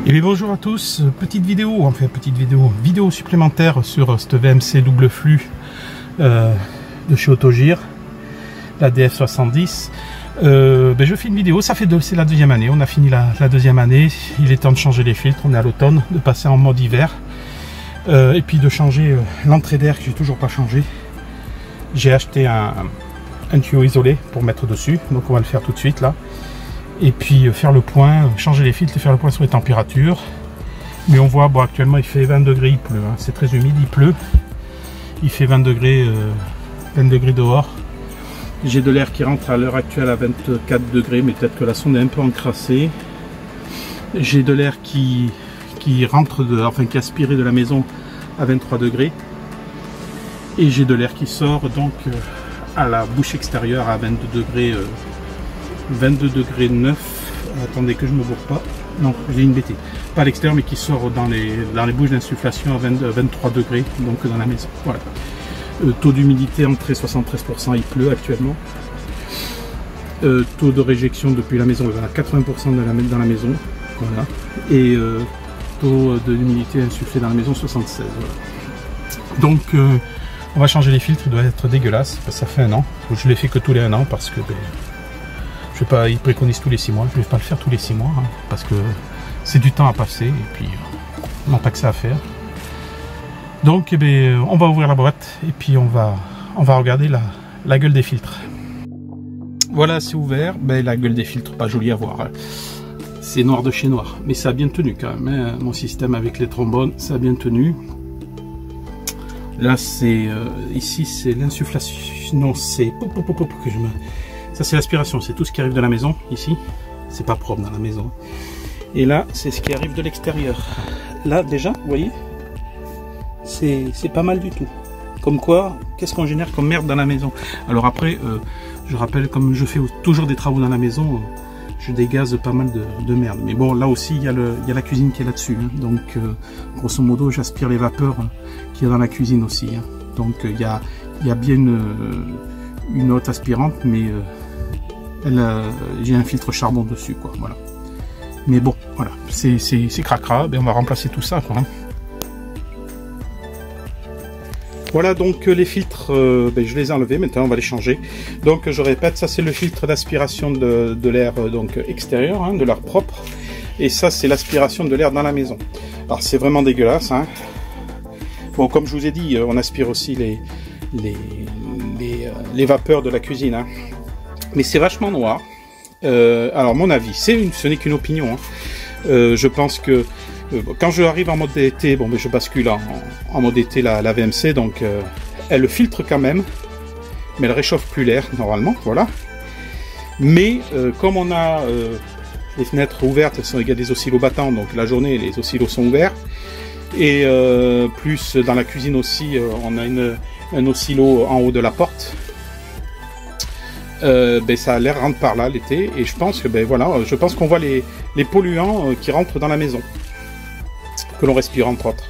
Et bien bonjour à tous, petite vidéo supplémentaire sur cette VMC double flux de chez Autogir, la DF70. Je fais une vidéo, c'est la deuxième année, on a fini la deuxième année, il est temps de changer les filtres, on est à l'automne, de passer en mode hiver, et puis de changer l'entrée d'air que j'ai toujours pas changé. J'ai acheté un tuyau isolé pour mettre dessus, donc on va le faire tout de suite là. Et puis faire le point, changer les filtres et faire le point sur les températures. Mais on voit, bon, actuellement il fait 20 degrés, il pleut, hein, c'est très humide, il pleut. Il fait 20 degrés dehors. J'ai de l'air qui rentre à l'heure actuelle à 24 degrés, mais peut-être que la sonde est un peu encrassée. J'ai de l'air qui rentre, qui est aspiré de la maison à 23 degrés. Et j'ai de l'air qui sort donc à la bouche extérieure à 22 degrés. 22 degrés 9, attendez que je me bourre pas, non j'ai une bêtise, pas à l'extérieur mais qui sort dans les bouches d'insufflation à 23 degrés, donc dans la maison, voilà. Taux d'humidité entrée 73%, il pleut actuellement. Taux de réjection depuis la maison, à 80% dans la maison, voilà. Et taux d'humidité insufflé dans la maison 76, voilà. Donc on va changer les filtres, il doit être dégueulasse, parce que ça fait un an, je l'ai fait que tous les 1 an parce que je vais pas, ils préconisent tous les 6 mois, je ne vais pas le faire tous les 6 mois, hein, parce que c'est du temps à passer, et puis on n'a pas que ça à faire. Donc on va ouvrir la boîte, et puis on va regarder la gueule des filtres. Voilà, c'est ouvert, la gueule des filtres, pas jolie à voir, hein. C'est noir de chez noir, mais ça a bien tenu quand même, hein. Mon système avec les trombones, ça a bien tenu. Là c'est, ici c'est l'insufflation, non c'est... Ça c'est l'aspiration, c'est tout ce qui arrive de la maison, ici. C'est pas propre dans la maison. Et là, c'est ce qui arrive de l'extérieur. Là, déjà, vous voyez, c'est pas mal du tout. Comme quoi, qu'est-ce qu'on génère comme merde dans la maison? Alors après, je rappelle, comme je fais toujours des travaux dans la maison, je dégaze pas mal de merde. Mais bon, là aussi, il y a la cuisine qui est là-dessus. Hein. Donc, grosso modo, j'aspire les vapeurs qu'il y a dans la cuisine aussi. Hein. Donc, il y a bien une haute aspirante, mais... j'ai un filtre charbon dessus, quoi, voilà. Mais bon, voilà, c'est cracra, on va remplacer tout ça, quoi, hein. Voilà, donc les filtres, je les ai enlevés, maintenant on va les changer. Donc je répète, ça c'est le filtre d'aspiration de l'air extérieur, hein, de l'air propre. Et ça c'est l'aspiration de l'air dans la maison. Alors c'est vraiment dégueulasse, hein. Bon, comme je vous ai dit, on aspire aussi les vapeurs de la cuisine, hein. Mais c'est vachement noir. Alors mon avis, ce n'est qu'une opinion, hein. Je pense que quand je arrive en mode été, je bascule en mode été la VMC, donc elle filtre quand même, mais elle réchauffe plus l'air normalement, voilà. Mais comme on a les fenêtres ouvertes, il y a des oscillos battants, donc la journée les oscillos sont ouverts, et plus dans la cuisine aussi, on a un oscillo en haut de la porte. Ça l'air rentre par là l'été, et je pense que je pense qu'on voit les polluants qui rentrent dans la maison, que l'on respire entre autres.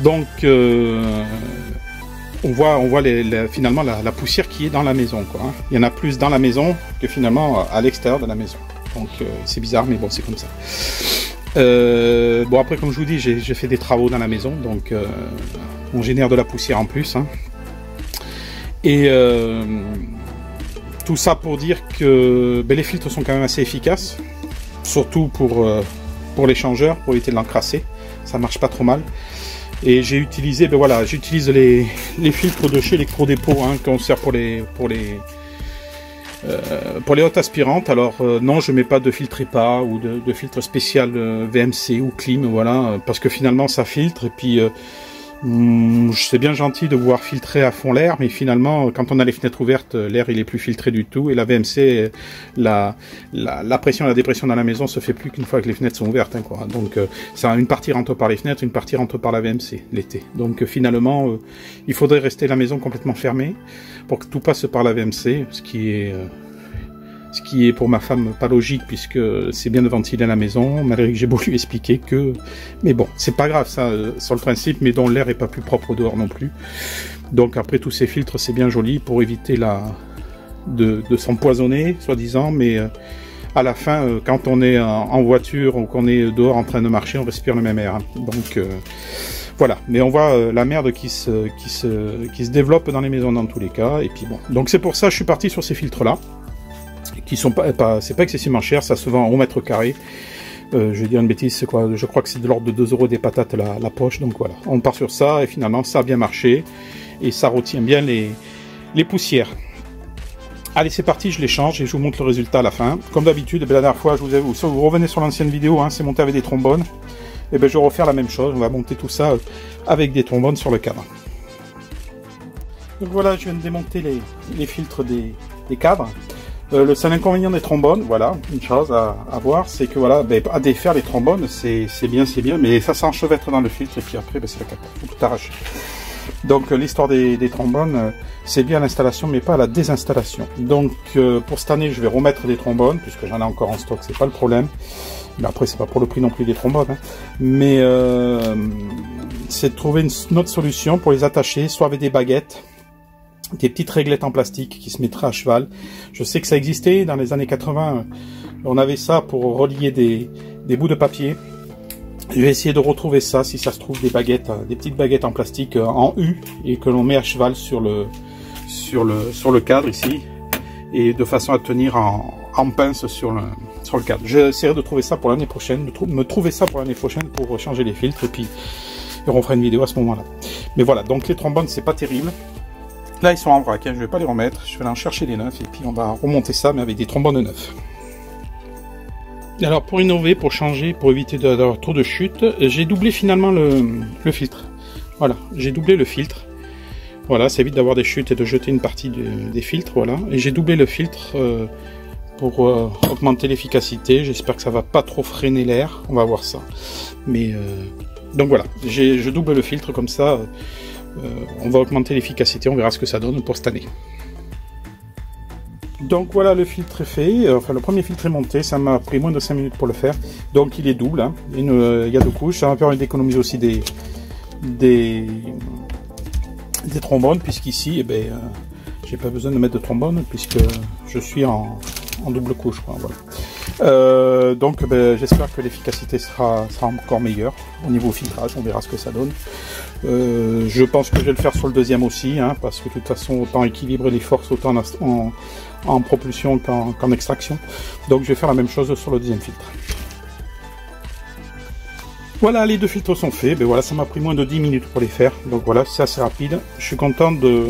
Donc on voit finalement la poussière qui est dans la maison, quoi, hein. Il y en a plus dans la maison que finalement à l'extérieur de la maison. Donc c'est bizarre, mais bon, c'est comme ça. Bon, après, comme je vous dis, j'ai fait des travaux dans la maison, donc on génère de la poussière en plus, hein. Et tout ça pour dire que les filtres sont quand même assez efficaces, surtout pour les changeurs, pour éviter de l'encrasser. Ça marche pas trop mal. Et j'ai utilisé, j'utilise les filtres de chez Electrodépôt, hein, qu'on sert pour les hautes aspirantes. Alors non, je mets pas de filtre EPA ou de filtre spécial VMC ou clim, voilà, parce que finalement ça filtre, et puis c'est bien gentil de pouvoir filtrer à fond l'air, mais finalement, quand on a les fenêtres ouvertes, l'air il est plus filtré du tout, et la VMC, la pression et la dépression dans la maison se fait plus qu'une fois que les fenêtres sont ouvertes, hein, quoi. Donc, une partie rentre par les fenêtres, une partie rentre par la VMC l'été. Donc, finalement, il faudrait rester la maison complètement fermée pour que tout passe par la VMC, ce qui est pour ma femme pas logique, puisque c'est bien de ventiler à la maison, malgré que j'ai beau lui expliquer que... Mais bon, c'est pas grave ça, sur le principe, mais dont l'air est pas plus propre dehors non plus. Donc après, tous ces filtres, c'est bien joli pour éviter de s'empoisonner, soi-disant, mais à la fin, quand on est en voiture ou qu'on est dehors en train de marcher, on respire le même air. Hein. Donc voilà, mais on voit la merde qui se développe dans les maisons dans tous les cas. Et puis bon, donc c'est pour ça que je suis parti sur ces filtres-là, qui sont c'est pas excessivement cher, ça se vend au mètre carré. Je vais dire une bêtise, c'est quoi? Je crois que c'est de l'ordre de 2 € des patates la poche, donc voilà. On part sur ça et finalement ça a bien marché et ça retient bien les poussières. Allez, c'est parti, je les change et je vous montre le résultat à la fin. Comme d'habitude, la dernière fois, vous revenez sur l'ancienne vidéo, hein, c'est monté avec des trombones. Et bien je vais refaire la même chose, on va monter tout ça avec des trombones sur le cadre. Donc voilà, je viens de démonter les filtres des cadres. Le seul inconvénient des trombones, voilà, une chose à voir, c'est que voilà, à défaire les trombones, c'est bien, mais ça s'enchevêtre dans le filtre et puis après, c'est la cata, faut tout arracher. Donc l'histoire des trombones, c'est bien l'installation, mais pas la désinstallation. Donc pour cette année, je vais remettre des trombones, puisque j'en ai encore en stock, c'est pas le problème. Mais après, c'est pas pour le prix non plus des trombones, hein. Mais c'est de trouver une autre solution pour les attacher, soit avec des baguettes, des petites réglettes en plastique qui se mettraient à cheval. Je sais que ça existait dans les années 80. On avait ça pour relier des bouts de papier. Je vais essayer de retrouver ça, si ça se trouve, des baguettes, des petites baguettes en plastique en U et que l'on met à cheval sur le cadre ici, et de façon à tenir en pince sur le cadre. J'essaierai de trouver ça pour l'année prochaine, me trouver ça pour l'année prochaine pour changer les filtres et puis on fera une vidéo à ce moment-là. Mais voilà, donc les trombones, c'est pas terrible. Là, ils sont en vrac, hein, je vais pas les remettre, je vais aller en chercher des neufs et puis on va remonter ça, mais avec des trombones neufs. Alors, pour innover, pour changer, pour éviter d'avoir trop de chute, j'ai doublé finalement le filtre. Voilà, j'ai doublé le filtre. Voilà, ça évite d'avoir des chutes et de jeter une partie des filtres, voilà. Et j'ai doublé le filtre pour augmenter l'efficacité. J'espère que ça va pas trop freiner l'air, on va voir ça. Mais donc voilà, je double le filtre comme ça. On va augmenter l'efficacité, on verra ce que ça donne pour cette année. Donc voilà, le filtre est fait, enfin le premier filtre est monté, ça m'a pris moins de 5 minutes pour le faire. Donc il est double, hein. Il y a 2 couches, ça m'a permis d'économiser aussi des trombones, puisqu'ici, eh ben, j'ai pas besoin de mettre de trombone, puisque je suis en double couche, quoi, voilà. Donc j'espère que l'efficacité sera encore meilleure au niveau filtrage, on verra ce que ça donne. Je pense que je vais le faire sur le deuxième aussi, hein, parce que de toute façon autant équilibrer les forces autant en propulsion qu'en extraction. Donc je vais faire la même chose sur le deuxième filtre. Voilà, les 2 filtres sont faits, ben voilà, ça m'a pris moins de 10 minutes pour les faire, donc voilà, c'est assez rapide. Je suis content de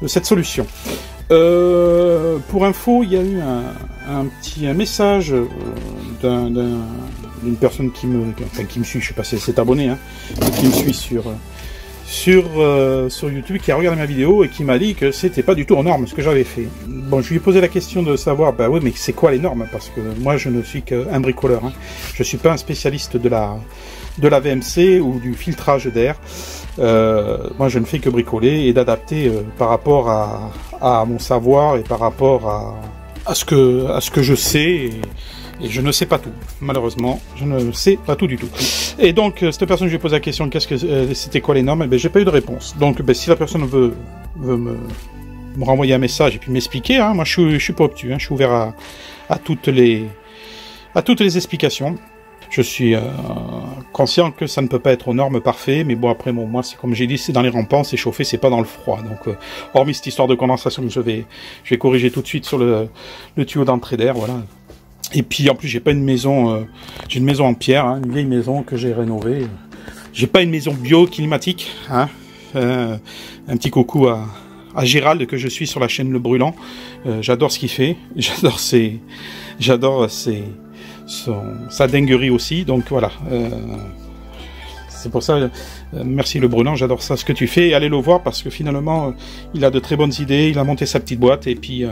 cette solution. Pour info, il y a eu un message d'une personne qui me suit, je sais pas si c'est abonné, hein, qui me suit sur YouTube, qui a regardé ma vidéo et qui m'a dit que c'était pas du tout aux normes ce que j'avais fait. Bon, je lui ai posé la question de savoir, bah oui, mais c'est quoi les normes? Parce que moi, je ne suis qu'un bricoleur, hein. Je suis pas un spécialiste de la VMC ou du filtrage d'air. Moi, je ne fais que bricoler et d'adapter par rapport à mon savoir et par rapport à ce que je sais. Et je ne sais pas tout, malheureusement, je ne sais pas tout du tout. Et donc, cette personne, je lui ai posé la question, c'était quoi les normes? Et ben, j'ai pas eu de réponse. Donc, si la personne veut me renvoyer un message et puis m'expliquer, hein, moi, je suis pas obtus, hein, je suis ouvert à toutes les explications. Je suis conscient que ça ne peut pas être aux normes parfaites, mais bon, après, bon, moi, c'est comme j'ai dit, c'est dans les rampants, c'est chauffé, c'est pas dans le froid. Donc, hormis cette histoire de condensation, je vais corriger tout de suite sur le tuyau d'entrée d'air, voilà. Et puis en plus j'ai pas une maison, j'ai une maison en pierre, hein, une vieille maison que j'ai rénovée. J'ai pas une maison bio-climatique, hein. Un petit coucou à Gérald que je suis sur la chaîne Le Brûlant. J'adore ce qu'il fait, j'adore sa dinguerie aussi. Donc voilà, c'est pour ça. Merci Le Brûlant, j'adore ça ce que tu fais. Allez le voir parce que finalement il a de très bonnes idées. Il a monté sa petite boîte et puis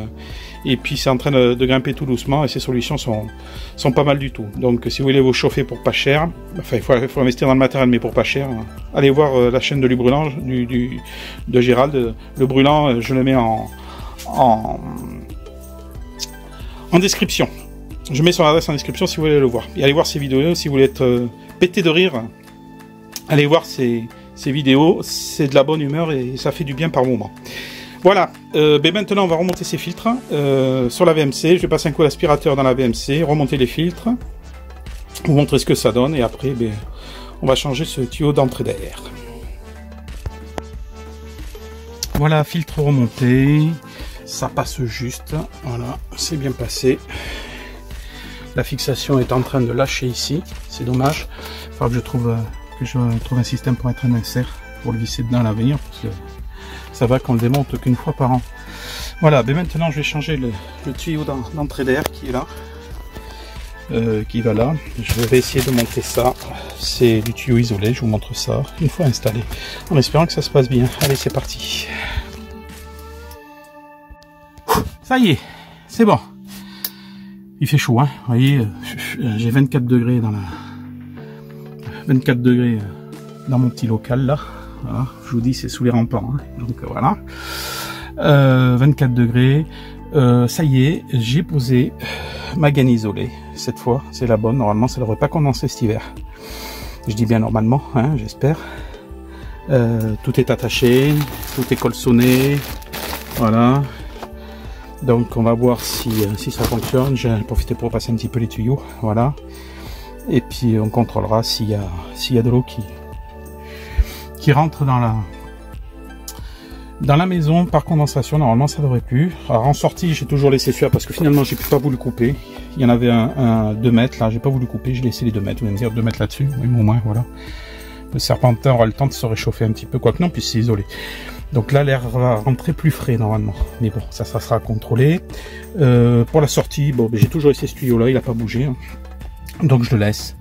c'est en train de grimper tout doucement et ses solutions sont pas mal du tout. Donc si vous voulez vous chauffer pour pas cher, enfin il faut investir dans le matériel mais pour pas cher, allez voir la chaîne de Le Brûlant, de Gérald. Le Brûlant, je le mets en description. Je mets son adresse en description si vous voulez le voir. Et allez voir ses vidéos si vous voulez être pété de rire. Allez voir ces vidéos, c'est de la bonne humeur et ça fait du bien par moment. Voilà, maintenant on va remonter ces filtres sur la VMC. Je vais passer un coup d'aspirateur dans la VMC, remonter les filtres, vous montrer ce que ça donne et après on va changer ce tuyau d'entrée d'air. Voilà, filtre remonté, ça passe juste, voilà, c'est bien passé. La fixation est en train de lâcher ici, c'est dommage. Il faudra que je trouve un système pour mettre un insert pour le visser dedans à l'avenir, parce que ça va qu'on le démonte qu'une fois par an. Voilà, mais maintenant je vais changer le tuyau d'entrée d'air qui est là, qui va là. Je vais essayer de monter ça. C'est du tuyau isolé, je vous montre ça une fois installé, en espérant que ça se passe bien. Allez, c'est parti. Ça y est, c'est bon. Il fait chaud, hein. Vous voyez, j'ai 24 degrés dans 24 degrés dans mon petit local là. Voilà, je vous dis, c'est sous les remparts, hein. Donc voilà. 24 degrés. Ça y est, j'ai posé ma gaine isolée. Cette fois, c'est la bonne. Normalement, ça ne devrait pas condenser cet hiver. Je dis bien normalement, hein, j'espère. Tout est attaché, tout est colçonné. Voilà. Donc on va voir si ça fonctionne. J'ai profité pour passer un petit peu les tuyaux. Voilà. Et puis on contrôlera s'il y a de l'eau qui rentre dans la maison par condensation. Normalement ça devrait plus. Alors en sortie j'ai toujours laissé celui-là parce que finalement j'ai pas voulu couper. Il y en avait un 2 mètres là, j'ai pas voulu couper, j'ai laissé les 2 mètres. Vous allez me dire 2 mètres là-dessus, oui mais au moins voilà. Le serpentin aura le temps de se réchauffer un petit peu, quoique non, puis c'est isolé. Donc là l'air va rentrer plus frais normalement. Mais bon, ça sera contrôlé. Pour la sortie, bon j'ai toujours laissé ce tuyau là, il n'a pas bougé. Hein. Donc je le laisse.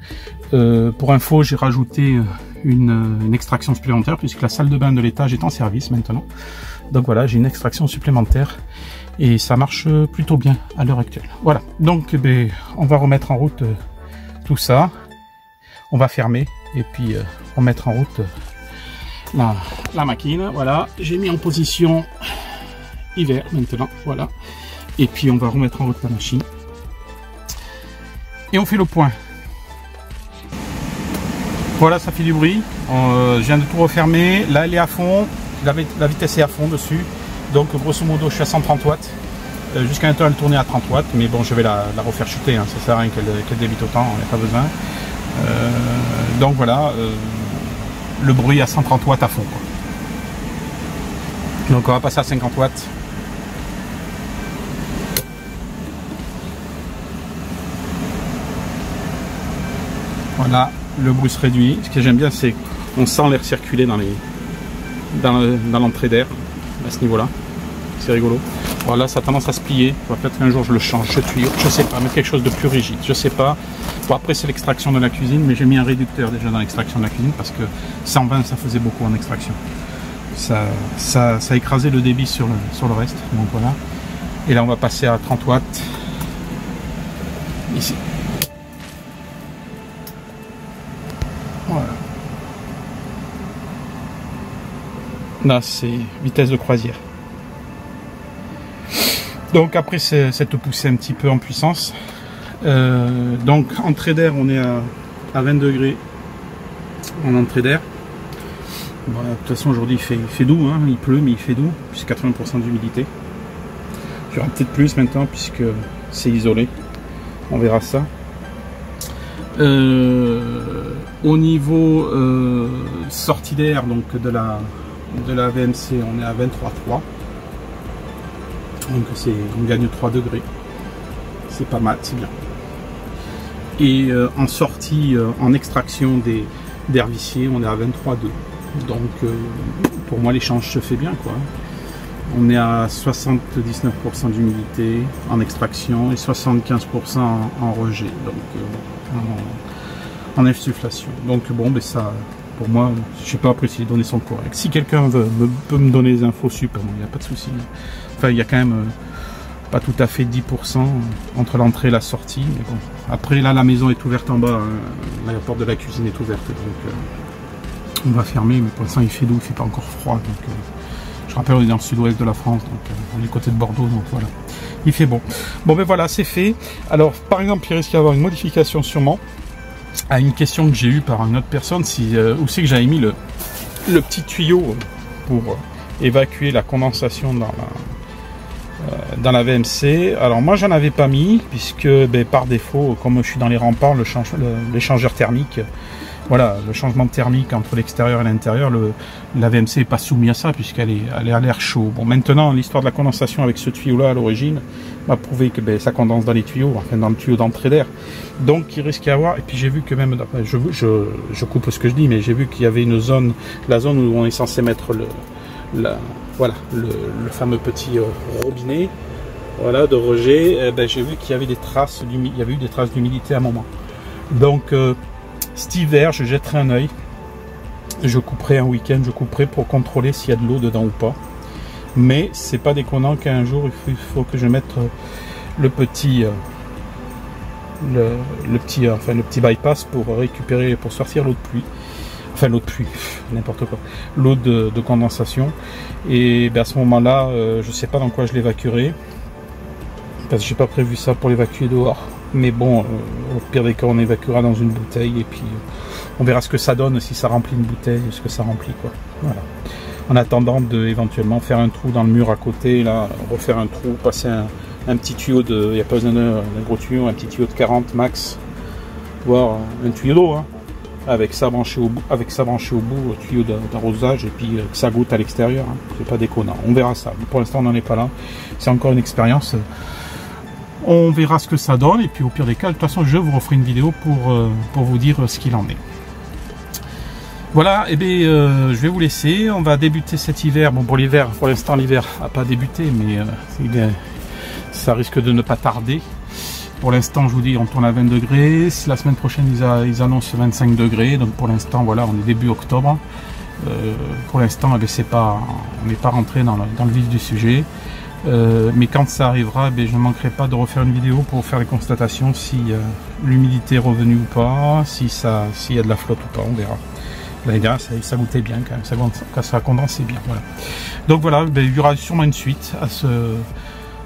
Pour info, j'ai rajouté une extraction supplémentaire puisque la salle de bain de l'étage est en service maintenant. Donc voilà, j'ai une extraction supplémentaire et ça marche plutôt bien à l'heure actuelle. Voilà, donc on va remettre en route tout ça. On va fermer et puis remettre en route la machine. Voilà, j'ai mis en position hiver maintenant. Voilà, et puis on va remettre en route la machine. Et on fait le point. Voilà, ça fait du bruit. Je viens de tout refermer. Là, elle est à fond. La vitesse est à fond dessus. Donc, grosso modo, je suis à 130 watts. Jusqu'à maintenant, elle tournait à 30 watts. Mais bon, je vais la refaire chuter. Hein. Ça sert à rien qu'elle débite autant. On n'a pas besoin. Donc, voilà. Le bruit à 130 watts à fond. Quoi. Donc, on va passer à 50 watts. Voilà, le bruit se réduit. Ce que j'aime bien, c'est qu'on sent l'air circuler dans l'entrée d'air, à ce niveau-là. C'est rigolo. Voilà, ça a tendance à se plier. Peut-être qu'un jour je le change, ce tuyau. Je sais pas, mettre quelque chose de plus rigide. Je sais pas. Bon, après, c'est l'extraction de la cuisine, mais j'ai mis un réducteur déjà dans l'extraction de la cuisine parce que 120, ça faisait beaucoup en extraction. Ça a écrasé le débit sur le reste. Donc voilà. Et là, on va passer à 30 watts. Ici. Voilà. Là, c'est vitesse de croisière. Donc après cette poussée un petit peu en puissance. Donc entrée d'air, on est à 20 degrés en entrée d'air. Voilà, de toute façon aujourd'hui il fait doux, hein, il pleut mais il fait doux, puisque 80% d'humidité. Il y aura peut-être plus maintenant puisque c'est isolé. On verra ça. Au niveau sortie d'air, donc de la VMC, on est à 23,3. Donc on gagne 3 degrés. C'est pas mal, c'est bien. Et en sortie, en extraction d'air vicié, on est à 23,2. Donc pour moi l'échange se fait bien, quoi. On est à 79% d'humidité en extraction et 75% en rejet. Donc en insufflation. Donc bon, mais ça, pour moi, je sais pas après si les données sont correctes. Si quelqu'un peut me donner les infos super, il n'y a pas de souci. Enfin, il y a quand même pas tout à fait 10% entre l'entrée et la sortie. Mais bon. Après, là, la maison est ouverte en bas. Hein. La porte de la cuisine est ouverte. Donc on va fermer, mais pour l'instant, il fait doux, il fait pas encore froid. Donc je rappelle, on est dans le sud-ouest de la France, donc on est du côté de Bordeaux, donc voilà. Il fait bon. Bon, ben voilà, c'est fait. Alors, par exemple, il risque d'y avoir une modification sûrement. À une question que j'ai eue par une autre personne, où c'est que j'avais mis le petit tuyau pour évacuer la condensation dans la VMC. Alors moi j'en avais pas mis puisque par défaut, comme je suis dans les remparts, l'échangeur thermique, voilà, le changement thermique entre l'extérieur et l'intérieur, la VMC n'est pas soumise à ça puisqu'elle est à l'air chaud. Bon, maintenant l'histoire de la condensation avec ce tuyau là à l'origine m'a prouvé que ça condense dans les tuyaux, enfin dans le tuyau d'entrée d'air. Donc il risque d'y avoir, et puis j'ai vu que même, je coupe ce que je dis, mais j'ai vu qu'il y avait une zone, la zone où on est censé mettre voilà, le fameux petit robinet, voilà, de rejet. J'ai vu qu'il y avait des traces d'humidité à un moment. Donc cet hiver, je jetterai un œil. Je couperai un week-end, pour contrôler s'il y a de l'eau dedans ou pas. Mais c'est pas déconnant qu'un jour il faut que je mette le petit bypass pour récupérer, pour sortir l'eau de pluie. Enfin l'eau de pluie, n'importe quoi. L'eau de condensation. Et à ce moment-là, je sais pas dans quoi je l'évacuerai. Parce que j'ai pas prévu ça pour l'évacuer dehors. Mais bon, au pire des cas, on évacuera dans une bouteille et puis on verra ce que ça donne, si ça remplit une bouteille, ce que ça remplit, quoi. Voilà. En attendant de éventuellement faire un trou dans le mur à côté, là, refaire un trou, passer un petit tuyau il n'y a pas besoin d'un gros tuyau, un petit tuyau de 40 max, voire un tuyau d'eau, hein, avec ça branché au bout, tuyau d'arrosage, et puis que ça goûte à l'extérieur, hein. C'est pas déconnant. On verra ça. Pour l'instant, on n'en est pas là. C'est encore une expérience. On verra ce que ça donne, et puis au pire des cas, de toute façon, je vous referai une vidéo pour vous dire ce qu'il en est. Voilà, et je vais vous laisser. On va débuter cet hiver. Bon, pour l'hiver, pour l'instant, l'hiver n'a pas débuté, mais ça risque de ne pas tarder. Pour l'instant, je vous dis, on tourne à 20 degrés. La semaine prochaine, ils annoncent 25 degrés. Donc pour l'instant, voilà, on est début octobre. Pour l'instant, on n'est pas rentré dans le vif du sujet. Mais quand ça arrivera, je ne manquerai pas de refaire une vidéo pour faire les constatations, si l'humidité est revenue ou pas, s'il y a de la flotte ou pas, on verra. L'année dernière, ça goûtait bien quand même, ça condensait bien. Voilà. Donc voilà, il y aura sûrement une suite à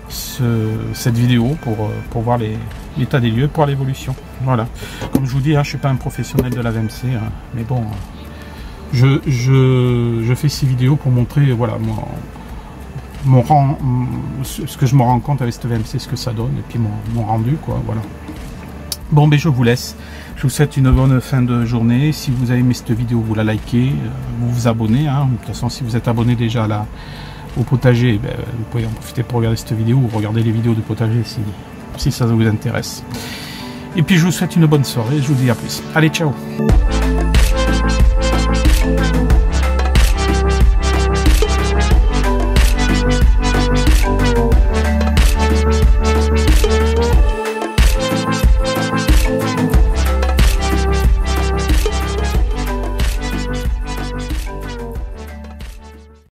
cette vidéo pour voir l'état des lieux, pour l'évolution. Voilà. Comme je vous dis, je ne suis pas un professionnel de la VMC, mais bon, je fais ces vidéos pour montrer, voilà, ce que je me rends compte avec cette VMC, ce que ça donne, et puis mon rendu, quoi, voilà. Bon, je vous laisse. Je vous souhaite une bonne fin de journée. Si vous avez aimé cette vidéo, vous la likez, vous vous abonnez. De toute façon, si vous êtes abonné déjà au potager, vous pouvez en profiter pour regarder cette vidéo ou regarder les vidéos de potager si ça vous intéresse. Et puis, je vous souhaite une bonne soirée. Je vous dis à plus. Allez, ciao!